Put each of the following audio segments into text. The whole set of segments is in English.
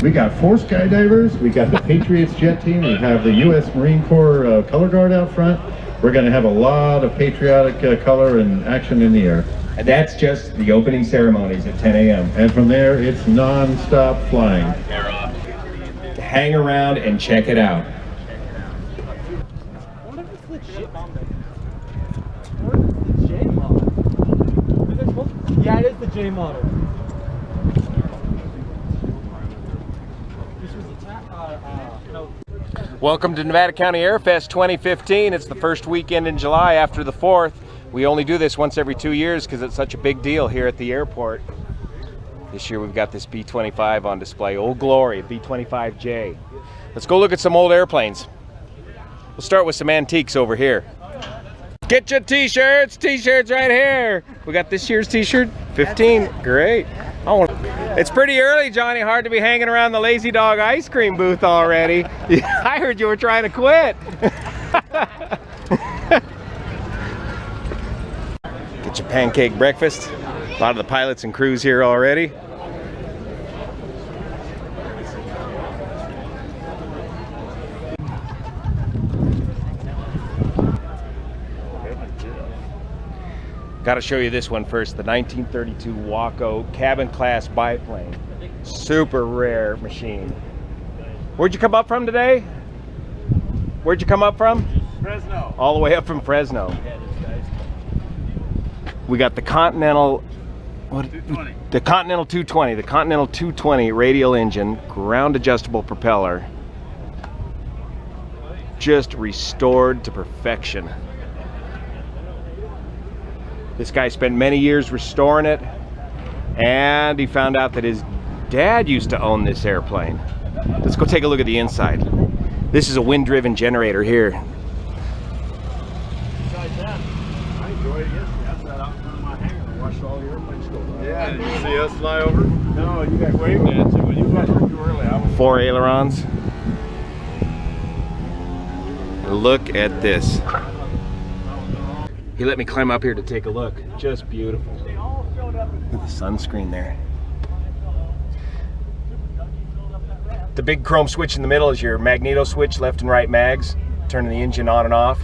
We got 4 skydivers, we got the Patriots jet team, we have the U.S. Marine Corps color guard out front. We're going to have a lot of patriotic color and action in the air. And that's just the opening ceremonies at 10 a.m. And from there, it's non-stop flying. Hang around and check it out. Yeah, it is the J model. Welcome to Nevada County Airfest 2015. It's the first weekend in July after the 4th. We only do this once every 2 years because it's such a big deal here at the airport. This year we've got this B-25 on display. Old Glory, B-25J. Let's go look at some old airplanes. We'll start with some antiques over here. Get your t-shirts, t-shirts right here. We got this year's t-shirt, 15, great. Oh, it's pretty early, Johnny, hard to be hanging around the Lazy Dog ice cream booth already. I heard you were trying to quit. Get your pancake breakfast. A lot of the pilots and crews here already. Got to show you this one first, the 1932 Waco cabin class biplane. Super rare machine. Where'd you come up from today? Where'd you come up from? Fresno. All the way up from Fresno. We got the Continental, the Continental 220, the Continental 220 radial engine, ground adjustable propeller. Just restored to perfection. This guy spent many years restoring it, and he found out that his dad used to own this airplane. Let's go take a look at the inside. This is a wind-driven generator here. Besides that, I enjoyed it yesterday. I sat out in front of my hangar and watched all the airplanes go by. Yeah, did you see us fly over? No, you got waved at you, but you got too early. I was 4 ailerons. Look at this. He let me climb up here to take a look. Just beautiful. Look at the sunscreen there. The big chrome switch in the middle is your magneto switch, left and right mags, turning the engine on and off.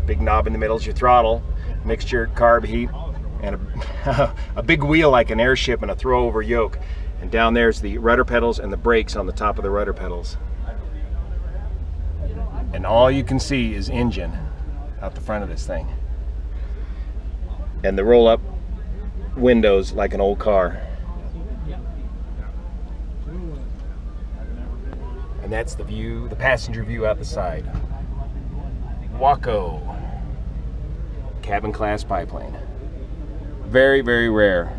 Big knob in the middle is your throttle, mixture, carb heat, and a big wheel like an airship and a throw-over yoke. And down there's the rudder pedals and the brakes on the top of the rudder pedals. And all you can see is engine out the front of this thing. And the roll-up windows like an old car. And that's the view, the passenger view out the side. Waco cabin class biplane. Very, very rare.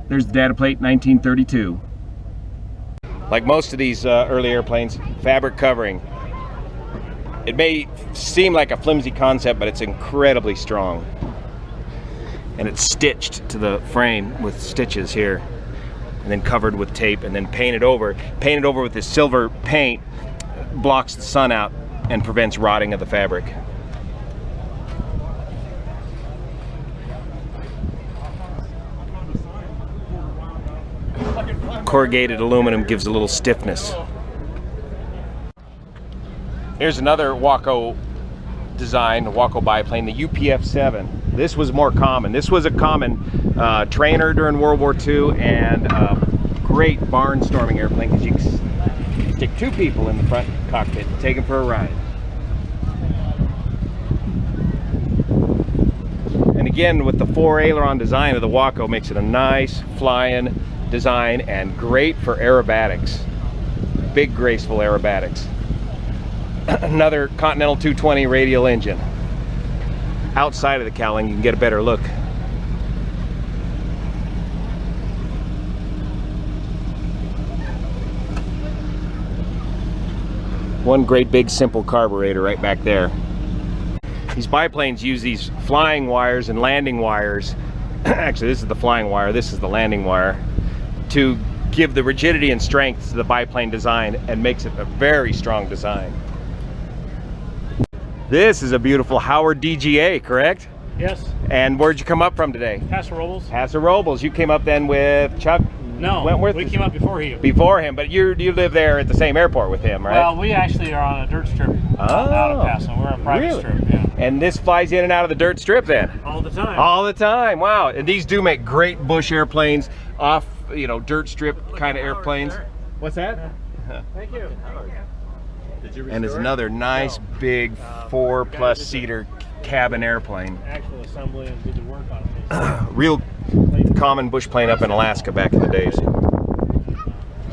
There's the data plate, 1932. Like most of these early airplanes, fabric covering. It may seem like a flimsy concept, but it's incredibly strong. And it's stitched to the frame with stitches here, and then covered with tape, and then painted over. Painted over with this silver paint blocks the sun out and prevents rotting of the fabric. Corrugated aluminum gives a little stiffness. Here's another Waco design, a Waco biplane, the UPF-7. This was more common. This was a common trainer during World War II and great barnstorming airplane because you can stick 2 people in the front cockpit and take them for a ride. And again, with the 4 aileron design of the Waco, makes it a nice flying design and great for aerobatics. Big graceful aerobatics. Another Continental 220 radial engine. Outside of the cowling you can get a better look. One great big simple carburetor right back there. These biplanes use these flying wires and landing wires. Actually, this is the flying wire, this is the landing wire, to give the rigidity and strength to the biplane design and makes it a very strong design. This is a beautiful Howard DGA, correct? Yes. And where'd you come up from today? Paso Robles. Paso Robles. You came up then with Chuck No, Wentworth? we came up before he. Before him, but you live there at the same airport with him, right? Well, we actually are on a dirt strip out of Paso. We're a private really? strip, yeah. And this flies in and out of the dirt strip then? All the time. All the time, wow. And these do make great bush airplanes, off, you know, dirt strip kind of airplanes. What's that? Thank you. And it's another nice big 4+ seater cabin airplane. Actual assembly and did the work on it. Real common bush plane up in Alaska back in the days.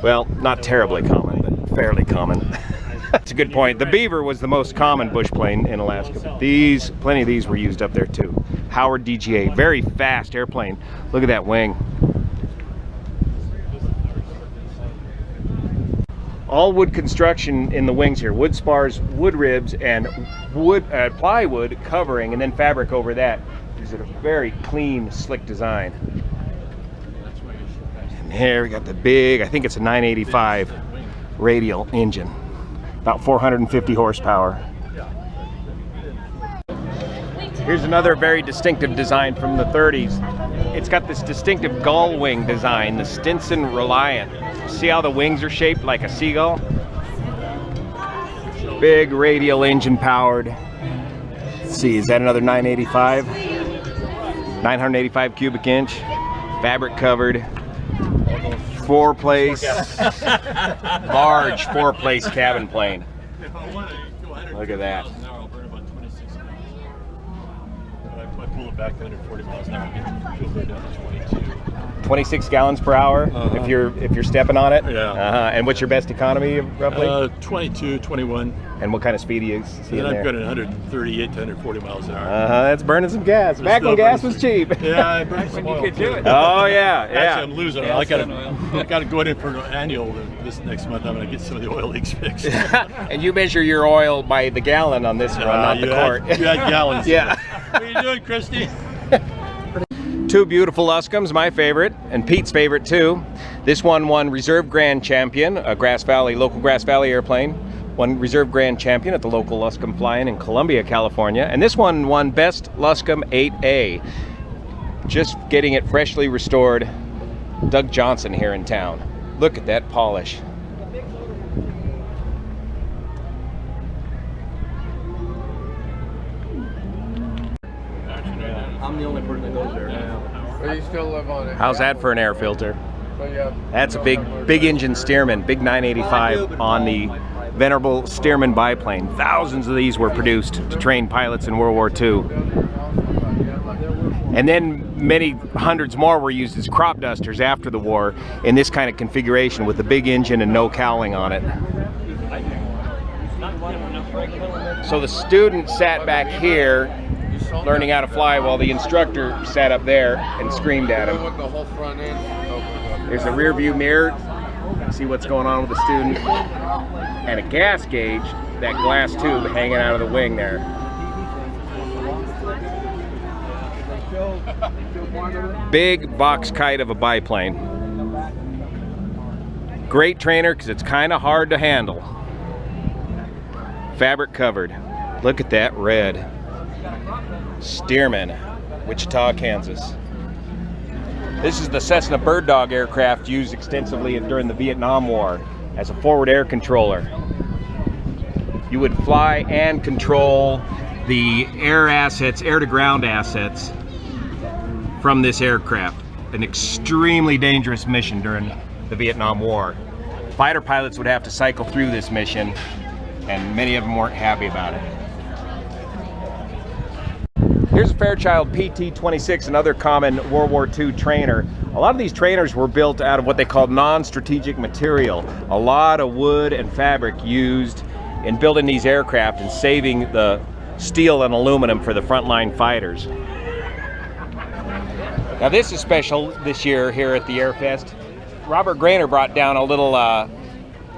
Well, not terribly common, but fairly common. That's a good point. The Beaver was the most common bush plane in Alaska, but plenty of these were used up there too. Howard DGA, very fast airplane. Look at that wing. All wood construction in the wings here. Wood spars, wood ribs, and plywood covering, and then fabric over that. Gives it a very clean, slick design. And here we got the big, I think it's a 985 radial engine. About 450 horsepower. Here's another very distinctive design from the 30s. It's got this distinctive gull wing design, the Stinson Reliant. See how the wings are shaped like a seagull? Big radial engine powered. Let's see, is that another 985? 985 cubic inch, fabric covered, 4-place, large 4-place cabin plane. Look at that. I pull it back to 140 miles an hour, get fuel down to 22. 26 gallons per hour if you're stepping on it. Yeah. And what's your best economy roughly? 22, 21. And what kind of speed do you see in And there? I've got 138 to 140 miles an hour. That's burning some gas. Back when gas was cheap. Yeah, I burned some oil. Oh yeah, yeah. Actually, I'm losing it. I got to go in for an annual this next month. I'm going to get some of the oil leaks fixed. And you measure your oil by the gallon on this one, not the quart. You had gallons. Yeah. What are you doing, Christy? Two beautiful Luscoms, my favorite, and Pete's favorite too. This one won Reserve Grand Champion, a local Grass Valley airplane. Won Reserve Grand Champion at the local Luscombe Fly-In in Columbia, California. And this one won Best Luscombe 8A. Just getting it freshly restored. Doug Johnson here in town. Look at that polish. I'm the only person that goes there now. But you still live on it. How's that for an air filter? But yeah, That's a big engine Stearman, big 985 on the venerable Stearman biplane. Thousands of these were produced to train pilots in World War II. And then many hundreds more were used as crop dusters after the war in this kind of configuration with the big engine and no cowling on it. So the student sat back here learning how to fly while the instructor sat up there and screamed at him. the whole front end opens up. There's a rear view mirror. See what's going on with the student. And a gas gauge, that glass tube hanging out of the wing there. Big box kite of a biplane. Great trainer because it's kind of hard to handle. Fabric covered. Look at that red. Stearman, Wichita, Kansas. This is the Cessna Bird Dog aircraft used extensively during the Vietnam War as a forward air controller. You would fly and control the air assets, air to ground assets from this aircraft. An extremely dangerous mission during the Vietnam War. Fighter pilots would have to cycle through this mission, and many of them weren't happy about it. Here's a Fairchild PT-26, another common World War II trainer. A lot of these trainers were built out of what they called non-strategic material. A lot of wood and fabric used in building these aircraft and saving the steel and aluminum for the frontline fighters. Now this is special this year here at the Airfest. Robert Grainer brought down a little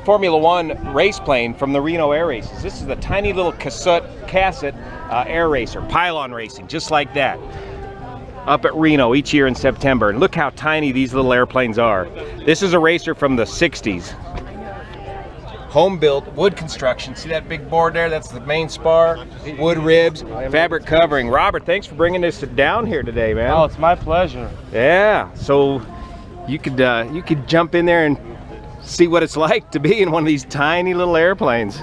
Formula One race plane from the Reno Air Races. This is a tiny little cassette air racer, pylon racing, just like that, up at Reno each year in September. And look how tiny these little airplanes are. This is a racer from the 60s. Home-built wood construction. See that big board there? That's the main spar, wood ribs, fabric covering. Robert, thanks for bringing this down here today, man. Oh, it's my pleasure. Yeah, so You could jump in there and see what it's like to be in one of these tiny little airplanes.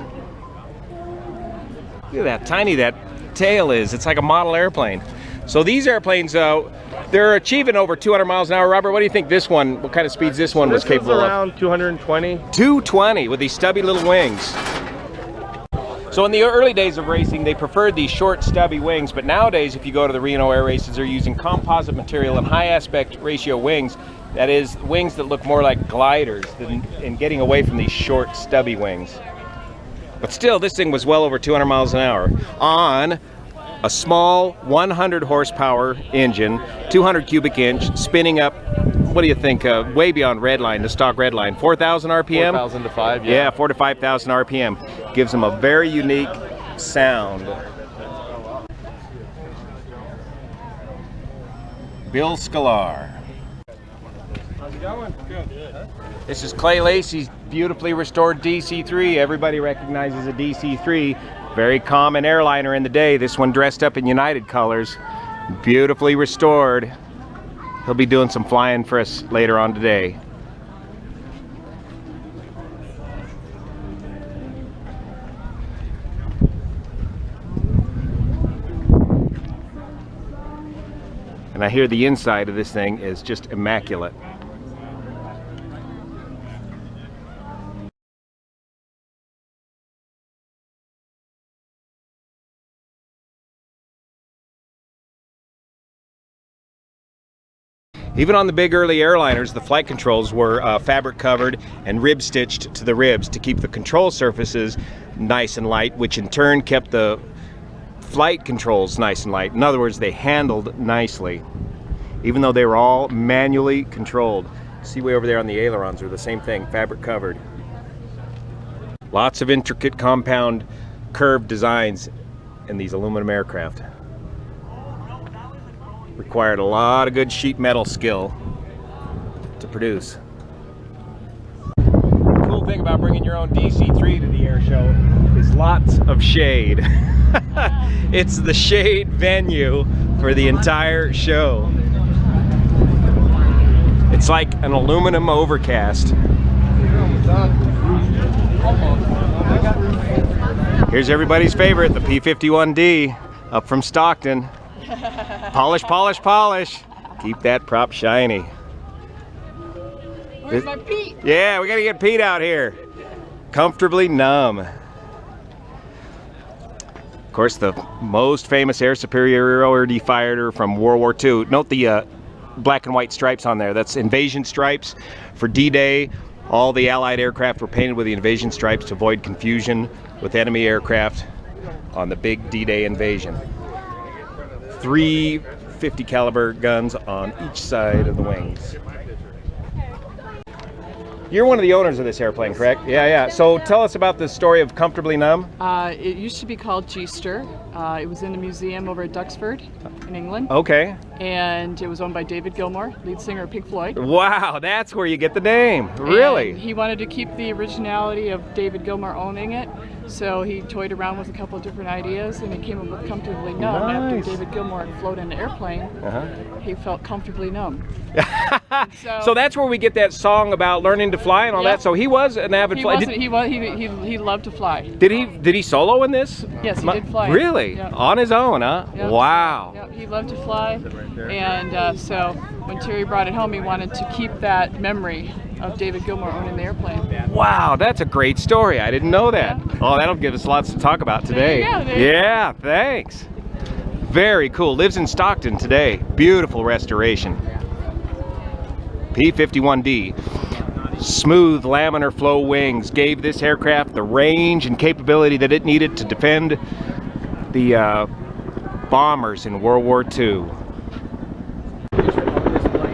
Look at that tiny that tail is. It's like a model airplane. So these airplanes, they're achieving over 200 miles an hour. Robert, what do you think this one, what kind of speeds this one was capable of? Around 220. 220 with these stubby little wings. So in the early days of racing, they preferred these short, stubby wings, but nowadays, if you go to the Reno Air Races, they're using composite material and high aspect ratio wings. That is, wings that look more like gliders and getting away from these short, stubby wings. But still, this thing was well over 200 miles an hour on a small 100 horsepower engine, 200 cubic inch, spinning up, what do you think, way beyond redline, the stock redline, 4,000 RPM? 4,000 to 5, yeah. Yeah, 4,000 to 5,000 RPM. Gives them a very unique sound. Bill Scalar. How's it going? Good. This is Clay Lacey's beautifully restored DC-3. Everybody recognizes a DC-3. Very common airliner in the day. This one dressed up in United colors. Beautifully restored. He'll be doing some flying for us later on today. And I hear the inside of this thing is just immaculate. Even on the big early airliners, the flight controls were fabric covered and rib stitched to the ribs to keep the control surfaces nice and light, which in turn kept the flight controls nice and light. In other words, they handled nicely, even though they were all manually controlled. See way over there on the ailerons are the same thing, fabric covered. Lots of intricate compound curved designs in these aluminum aircraft. Required a lot of good sheet metal skill to produce. The cool thing about bringing your own DC-3 to the air show is lots of shade. It's the shade venue for the entire show. It's like an aluminum overcast. Here's everybody's favorite, the P-51D, up from Stockton. Polish, polish, polish. Keep that prop shiny. Where's my Pete? Yeah, we gotta get Pete out here. Comfortably numb. Of course, the most famous air superiority fighter from World War II. Note the black and white stripes on there. That's invasion stripes for D-Day. All the Allied aircraft were painted with the invasion stripes to avoid confusion with enemy aircraft on the big D-Day invasion. 3 50 caliber guns on each side of the wings. You're one of the owners of this airplane, correct? Yeah. So tell us about the story of Comfortably Numb. It used to be called G-Ster. It was in a museum over at Duxford in England. Okay. And it was owned by David Gilmour, lead singer of Pink Floyd. Wow, that's where you get the name. Really? And he wanted to keep the originality of David Gilmour owning it. So he toyed around with a couple of different ideas and he came up with Comfortably Numb. Nice. After David Gilmour had flown in an airplane, he felt comfortably numb. So that's where we get that song about learning to fly and all that. So he was an avid flier. He loved to fly. Did he solo in this? Yes, he did fly. Really? Yeah. On his own, huh? Yep. Wow. Yep, he loved to fly. And so when Terry brought it home, he wanted to keep that memory of David Gilmour owning the airplane. Wow, that's a great story. I didn't know that. Yeah. Oh, that'll give us lots to talk about today. Yeah, thanks. Very cool. Lives in Stockton today. Beautiful restoration. P-51D. Smooth laminar flow wings gave this aircraft the range and capability that it needed to defend the bombers in World War II.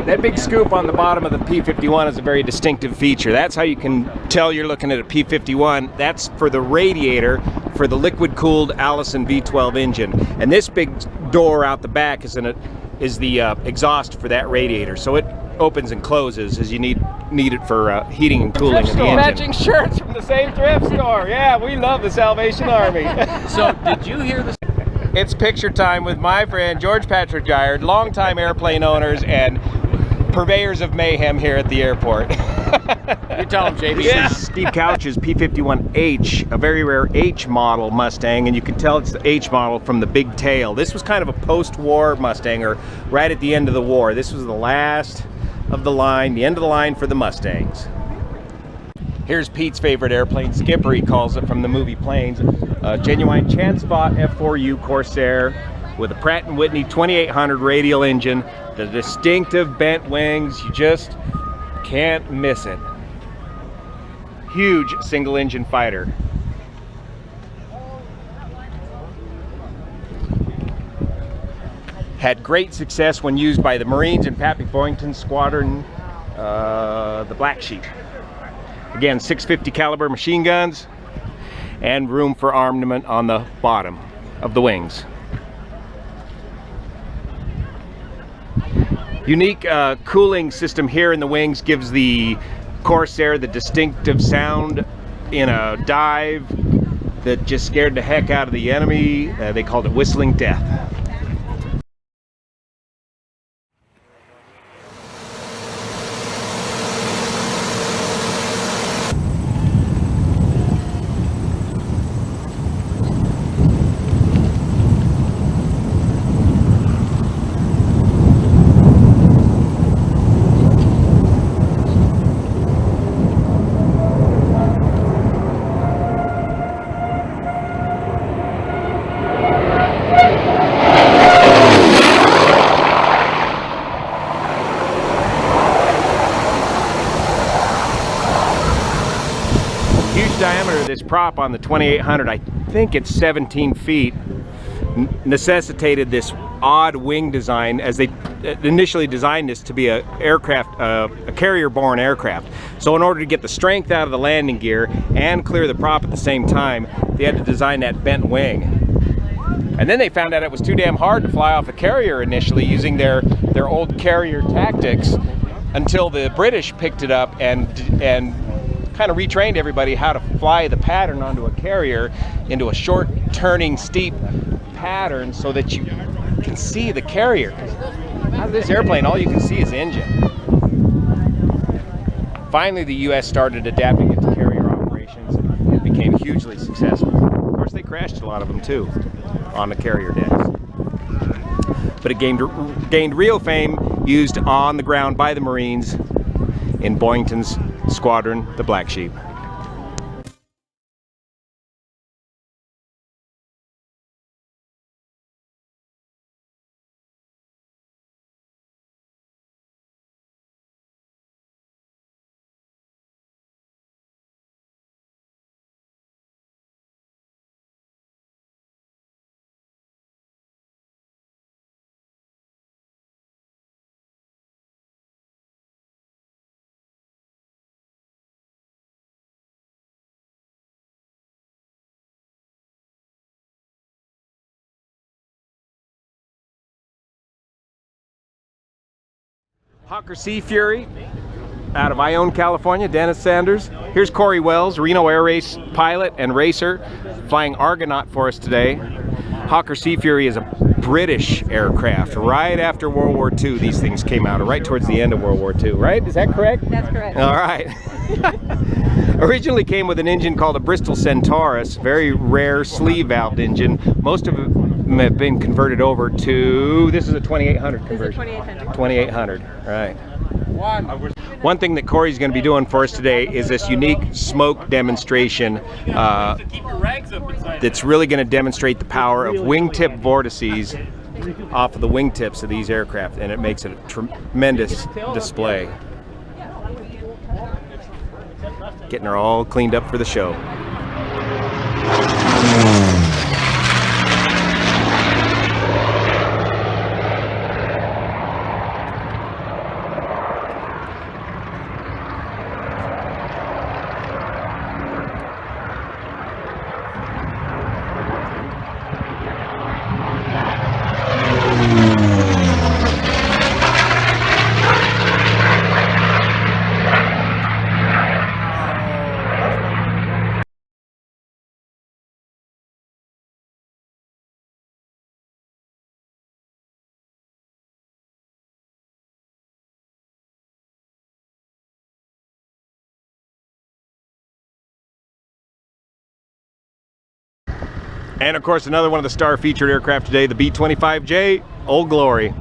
That big scoop on the bottom of the P-51 is a very distinctive feature. That's how you can tell you're looking at a P-51. That's for the radiator for the liquid-cooled Allison V12 engine. And this big door out the back is the exhaust for that radiator. So it opens and closes as you need it for heating and cooling of the engine. Matching shirts from the same thrift store. Yeah, we love the Salvation Army. So did you hear this? It's picture time with my friend George Patrick Giard, longtime airplane owners and purveyors of mayhem here at the airport. You tell him, JB. This is Steve Couch's P51H, a very rare H model Mustang, and you can tell it's the H model from the big tail. This was kind of a post-war Mustang, or right at the end of the war. This was the last of the line, the end of the line for the Mustangs. Here's Pete's favorite airplane, Skipper, he calls it, from the movie Planes. A genuine chance spot F4U Corsair with a Pratt & Whitney 2800 radial engine, the distinctive bent wings, you just can't miss it. Huge single engine fighter. Had great success when used by the Marines in Pappy Boyington's squadron, the Black Sheep. Again, 650 caliber machine guns and room for armament on the bottom of the wings. Unique cooling system here in the wings gives the Corsair the distinctive sound in a dive that just scared the heck out of the enemy. They called it whistling death. Diameter of this prop on the 2800, I think it's 17 feet, necessitated this odd wing design, as they initially designed this to be a carrier-borne aircraft. So in order to get the strength out of the landing gear and clear the prop at the same time, they had to design that bent wing. And then they found out it was too damn hard to fly off a carrier initially, using their old carrier tactics, until the British picked it up and kind of retrained everybody how to fly the pattern onto a carrier into a short turning steep pattern so that you can see the carrier. Out of this airplane, all you can see is engine. Finally, the US started adapting it to carrier operations, and it became hugely successful. Of course, they crashed a lot of them too on the carrier decks. But it gained real fame used on the ground by the Marines in Boyington's squadron, the Black Sheep. Hawker Sea Fury out of Ione, California, Dennis Sanders. Here's Corey Wells, Reno Air Race pilot and racer, flying Argonaut for us today. Hawker Sea Fury is a British aircraft. Right after World War II, these things came out, or right towards the end of World War II, right? Is that correct? That's correct. All right. Originally came with an engine called a Bristol Centaurus, very rare sleeve valved engine. Most of them have been converted over to, this is a 2800 conversion. This is a 2800. 2800, right. One thing that Corey's going to be doing for us today is this unique smoke demonstration that's really going to demonstrate the power of wingtip vortices off of the wingtips of these aircraft, and it makes it a tremendous display. Getting her all cleaned up for the show. And of course, another one of the star featured aircraft today, the B-25J, Old Glory.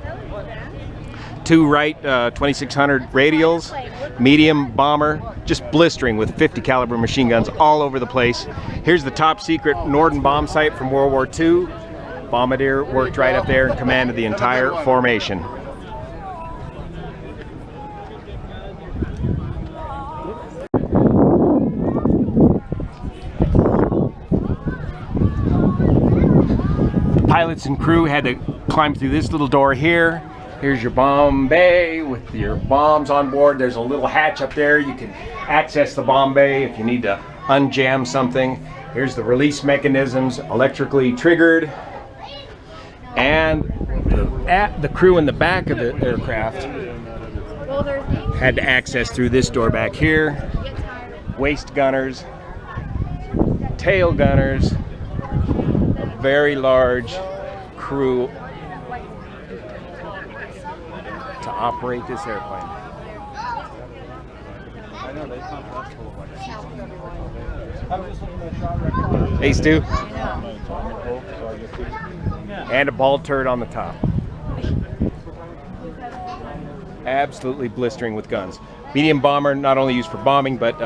Two Wright 2600 radials, medium bomber, just blistering with 50 caliber machine guns all over the place. Here's the top secret Norden bomb sight from World War II. Bombardier worked right up there and commanded the entire formation. Pilots and crew had to climb through this little door here. Here's your bomb bay with your bombs on board. There's a little hatch up there. You can access the bomb bay if you need to unjam something. Here's the release mechanisms, electrically triggered. And the crew in the back of the aircraft had to access through this door back here. Waist gunners, tail gunners, a very large crew to operate this airplane. Hey Stu. And a ball turret on the top. Absolutely blistering with guns. Medium bomber, not only used for bombing, but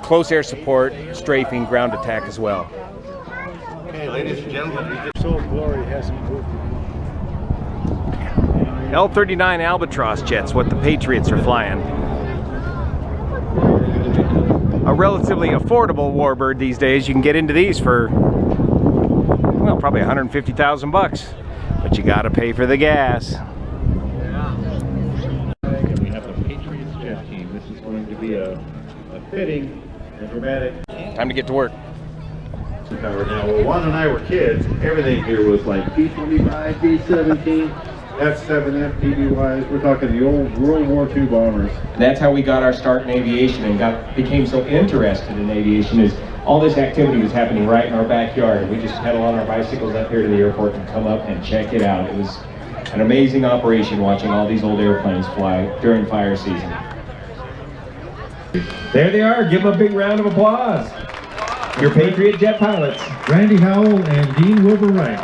close air support, strafing, ground attack as well. Okay, ladies and gentlemen, so Glory hasn't moved. L-39 Albatross jets, what the Patriots are flying. A relatively affordable Warbird these days. You can get into these for, well, probably 150,000 bucks, but you gotta pay for the gas. We have the Patriots jet team. This is going to be a fitting and dramatic. Time to get to work. Now, when Juan and I were kids, everything here was like B-25, B-17, F-7F, PBYs. We're talking the old World War II bombers. That's how we got our start in aviation and became so interested in aviation. Is all this activity was happening right in our backyard. We just pedal on our bicycles up here to the airport and come up and check it out. It was an amazing operation watching all these old airplanes fly during fire season. There they are. Give them a big round of applause. Your Patriot jet pilots. Randy Howell and Dean Wilbur Wright.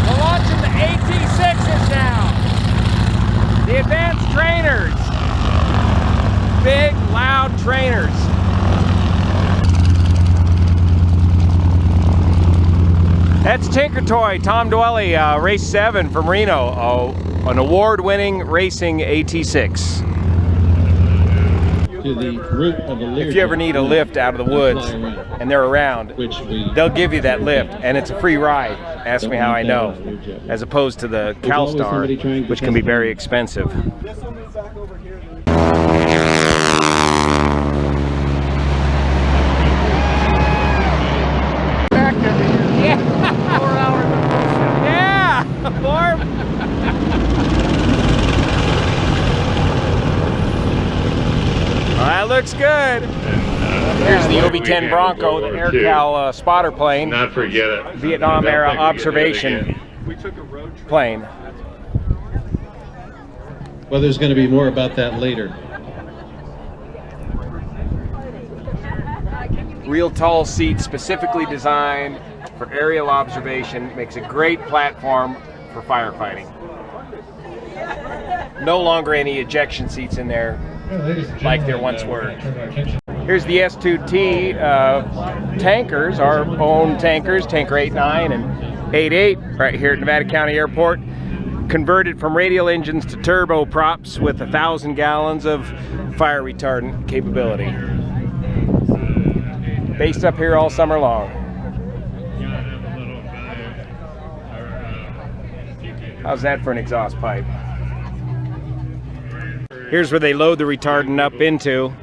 We're launching the AT-6s now. The advanced trainers. Big, loud trainers. That's Tinker Toy, Tom Dwelly, race 7 from Reno. An award-winning racing AT-6. To the root of the If you ever need a lift out of the woods and they're around, they'll give you that lift, and it's a free ride. Ask me how I know, as opposed to the CalStar, which can be very expensive. Yeah. 4 hours of bullshit. Yeah, 4. Well, that looks good. Here's the OV-10 Bronco, the AirCal spotter plane. Not forget it. Vietnam era observation plane. Well, there's going to be more about that later. Real tall seats, specifically designed for aerial observation. Makes a great platform for firefighting. No longer any ejection seats in there like there once were. Here's the S2T tankers, our own tankers, Tanker 8.9 and 8.8, right here at Nevada County Airport. Converted from radial engines to turboprops with 1,000 gallons of fire retardant capability. Based up here all summer long. How's that for an exhaust pipe? Here's where they load the retardant up into,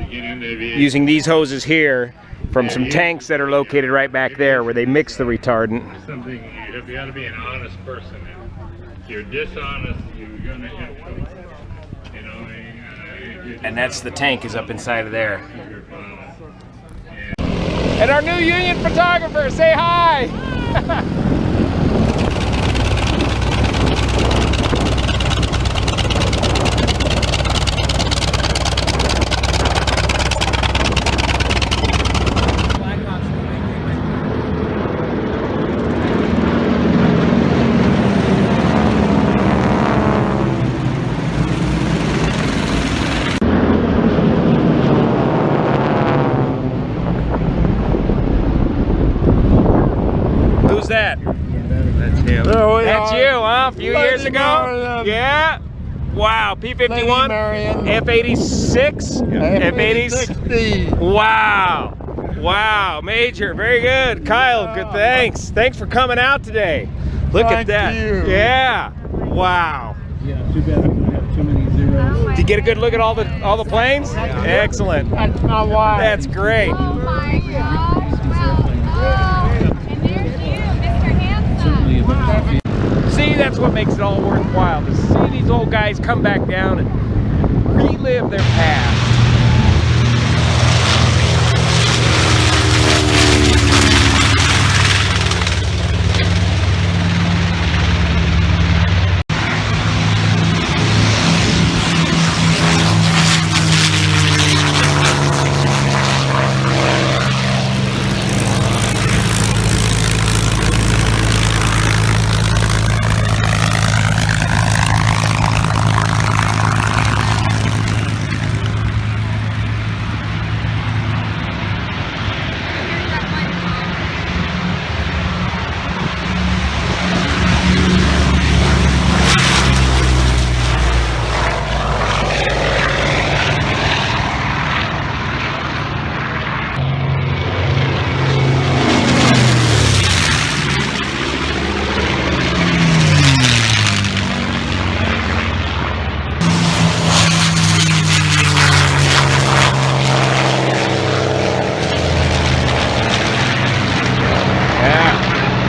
using these hoses here from some tanks that are located right back there where they mix the retardant. Something you got to be an honest person. If you're dishonest, you're gonna have trouble. You know. And that's the tank is up inside of there. And our new union photographer, say hi! that? That's him. That's you, huh? A few years ago? Yeah. Wow. P-51? F-86? F-80s? Wow. Wow. Major. Very good. Kyle, good. Thanks. Thanks for coming out today. Look at that. Yeah. Wow. Yeah, too bad we don't have too many zeros. Did you get a good look at all the planes? Excellent. That's my wife. That's great. Oh my gosh. Wow. Oh, and there's you, Mr. Handsome. Certainly about See, that's what makes it all worthwhile, to see these old guys come back down and relive their past.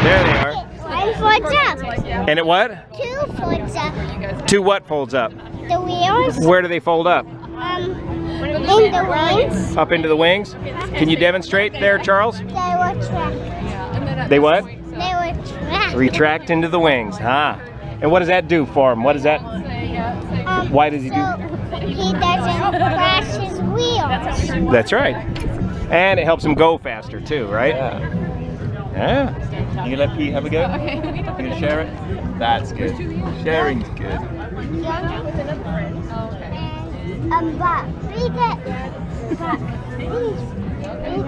There they are. One folds up. And it what? Two folds up. Two what folds up? The wheels. Where do they fold up? In the wings. Up into the wings? Can you demonstrate there, Charles? They were tracked. They what? They were tracked. Retract into the wings, huh? And what does that do for him? What is that? Why does he do? So he doesn't crash his wheels. That's right. And it helps him go faster too, right? Yeah. You gonna let Pete have a go? Okay. You gonna share it? That's good. Sharing's good. But be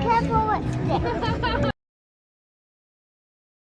careful with this.